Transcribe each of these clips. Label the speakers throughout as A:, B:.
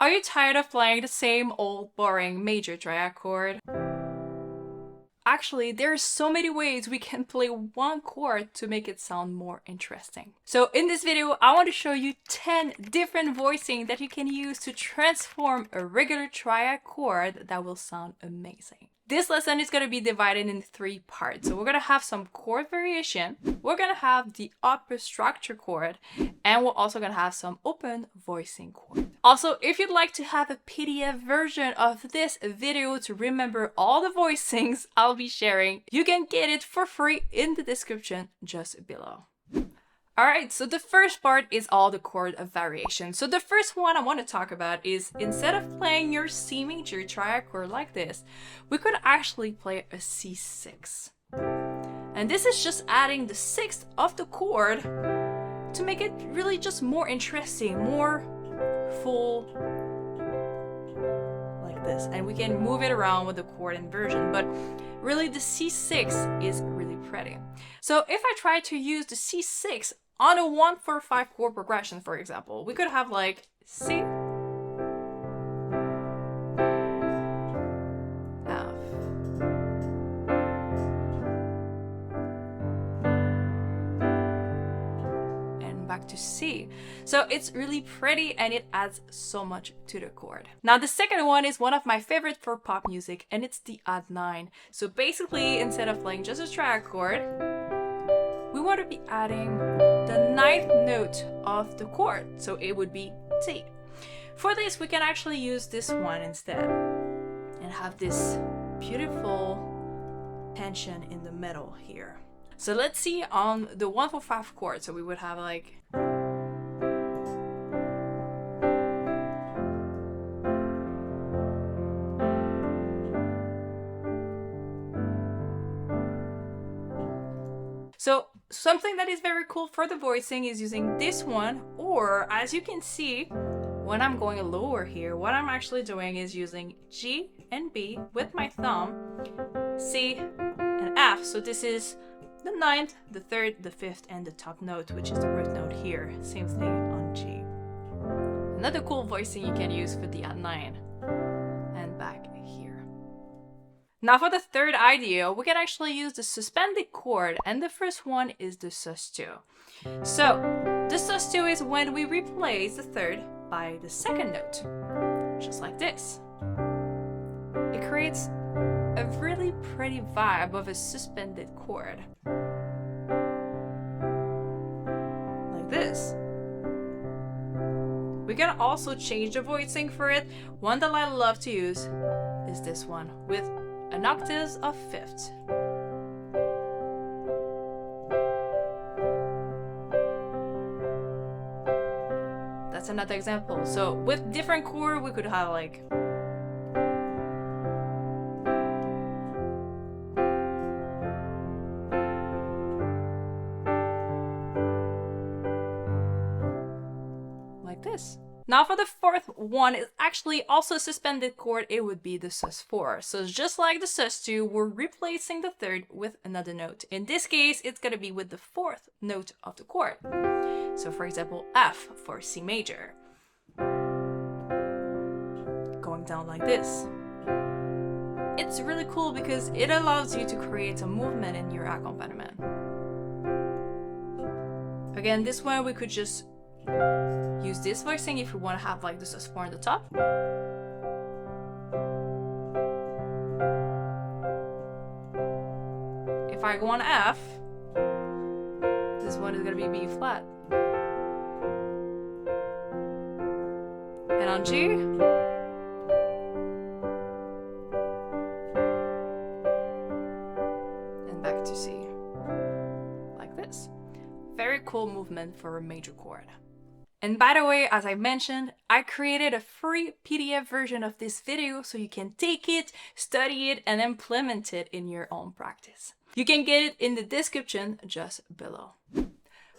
A: Are you tired of playing the same old boring major triad chord? Actually, there are so many ways we can play one chord to make it sound more interesting. So in this video, I want to show you 10 different voicing that you can use to transform a regular triad chord that will sound amazing. This lesson is going to be divided in 3 parts. So we're going to have some chord variation, we're going to have the upper structure chord, and we're also going to have some open voicing chord. Also, if you'd like to have a PDF version of this video to remember all the voicings I'll be sharing, you can get it for free in the description just below. Alright, so the first part is all the chord variations. So the first one I want to talk about is, instead of playing your C major triad chord like this, we could actually play a C6. And this is just adding the 6th of the chord to make it really just more interesting, more full, like this. And we can move it around with the chord inversion, but really the C6 is really pretty. So if I try to use the C6 on a 1-4-5 chord progression, for example, we could have like C, F, and back to C. So it's really pretty and it adds so much to the chord. Now the second one is one of my favorites for pop music, and it's the add 9. So basically, instead of playing just a triad chord, we want to be adding the 9th note of the chord, so it would be D. For this, we can actually use this one instead and have this beautiful tension in the middle here. So let's see on the 1-4-5 chord. So we would have like, so something that is very cool for the voicing is using this one, or as you can see, when I'm going lower here, what I'm actually doing is using G and B with my thumb, C and F. So this is the 9th, the 3rd, the 5th, and the top note, which is the root note here. Same thing on G. Another cool voicing you can use for the add 9. And back here. Now for the third idea, we can actually use the suspended chord, and the first one is the sus2. So the sus2 is when we replace the 3rd by the 2nd note, just like this. It creates a really pretty vibe of a suspended chord, like this. We can also change the voicing for it. One that I love to use is this one with an octave of 5th. That's another example. So with different chord, we could have like, like this. Now for the fourth one, is actually also a suspended chord. It would be the sus4. So just like the sus2, we're replacing the 3rd with another note. In this case, it's going to be with the 4th note of the chord. So for example, F for C major. Going down like this. It's really cool because it allows you to create a movement in your accompaniment. Again, this one we could just use this voicing if we want to have like the sus4 on the top. If I go on F, this one is going to be B flat. And on G, and back to C, like this. Very cool movement for a major chord. And by the way, as I mentioned, I created a free PDF version of this video so you can take it, study it, and implement it in your own practice. You can get it in the description just below.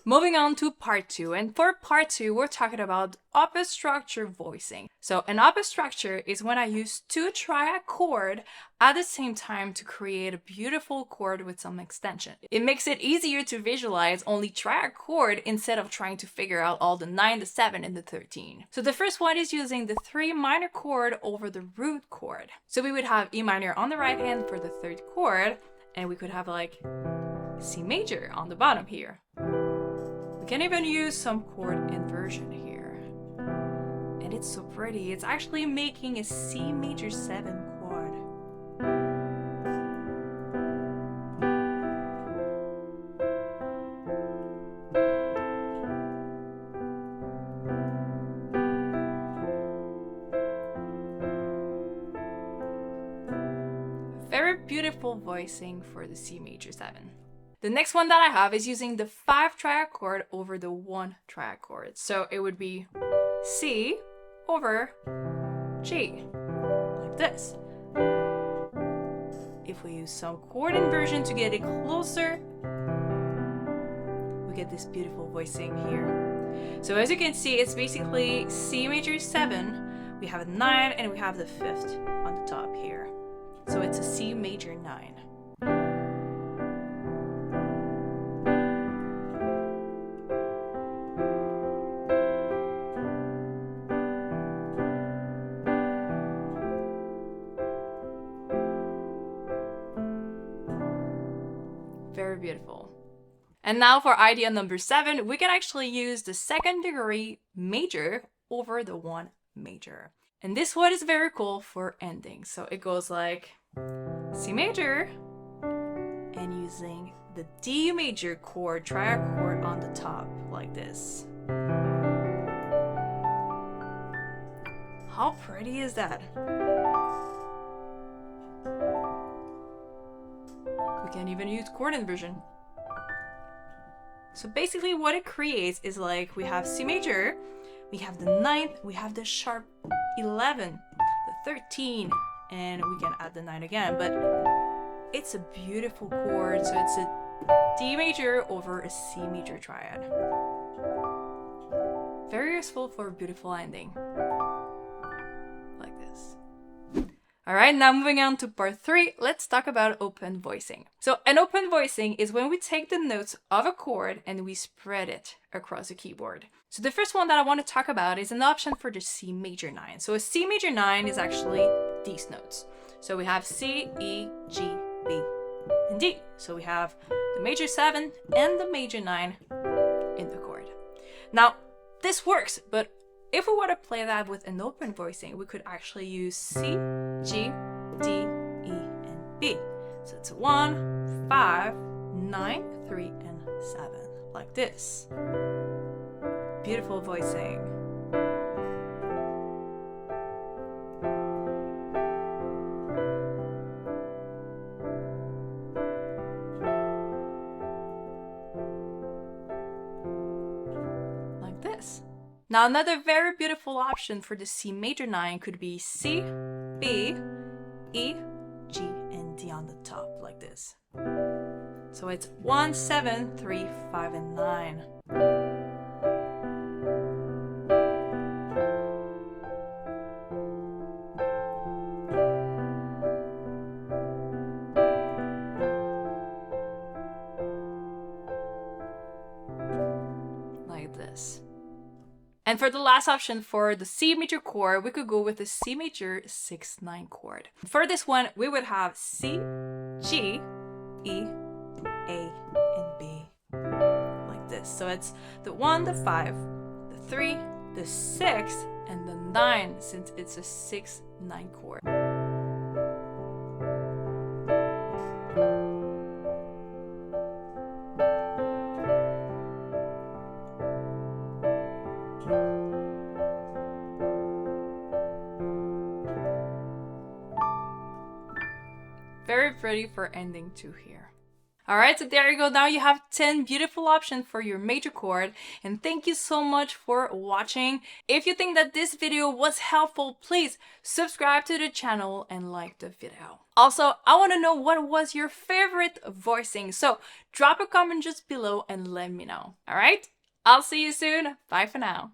A: Moving on to part 2, and for part 2, we're talking about upper structure voicing. So an upper structure is when I use 2 triad chord at the same time to create a beautiful chord with some extension. It makes it easier to visualize only triad chord instead of trying to figure out all the 9, the 7, and the 13. So the first one is using the 3 minor chord over the root chord. So we would have E minor on the right hand for the 3rd chord, and we could have like C major on the bottom here. We can even use some chord inversion here. And it's so pretty. It's actually making a C major 7 chord. Very beautiful voicing for the C major 7. The next one that I have is using the 5 triad chord over the 1 triad chord. So it would be C over G, like this. If we use some chord inversion to get it closer, we get this beautiful voicing here. So as you can see, it's basically C major 7, we have a 9, and we have the 5th on the top here. So it's a C major 9. Very beautiful. And now for idea number 7, we can actually use the 2nd degree major over the 1 major. And this one is very cool for ending. So it goes like C major and using the D major chord, triad chord on the top like this. How pretty is that? We can even use chord inversion. So basically what it creates is like we have C major, we have the 9th, we have the sharp 11, the 13, and we can add the 9 again, but it's a beautiful chord. So it's a D major over a C major triad. Very useful for a beautiful ending. Like this. Alright, now moving on to part 3, let's talk about open voicing. So an open voicing is when we take the notes of a chord and we spread it across the keyboard. So the first one that I want to talk about is an option for the C major 9. So a C major 9 is actually these notes. So we have C, E, G, B, and D. So we have the major 7 and the major 9 in the chord. Now, this works, but if we want to play that with an open voicing, we could actually use C, G, D, E, and B. So it's 1, 5, 9, 3, and 7, like this. Beautiful voicing. Like this. Now another very beautiful option for the C major 9 could be C, B, E, G, and D on the top, like this. So it's 1, 7, 3, 5, and 9. Like this. And for the last option for the C major chord, we could go with the C major 6-9 chord. For this one, we would have C, G, E, A, and B, like this. So it's the 1, the 5, the 3, the 6, and the 9, since it's a 6-9 chord. Very pretty for ending too here. Alright, so there you go. Now you have 10 beautiful options for your major chord. And thank you so much for watching. If you think that this video was helpful, please subscribe to the channel and like the video. Also, I want to know what was your favorite voicing. So drop a comment just below and let me know. Alright, I'll see you soon. Bye for now.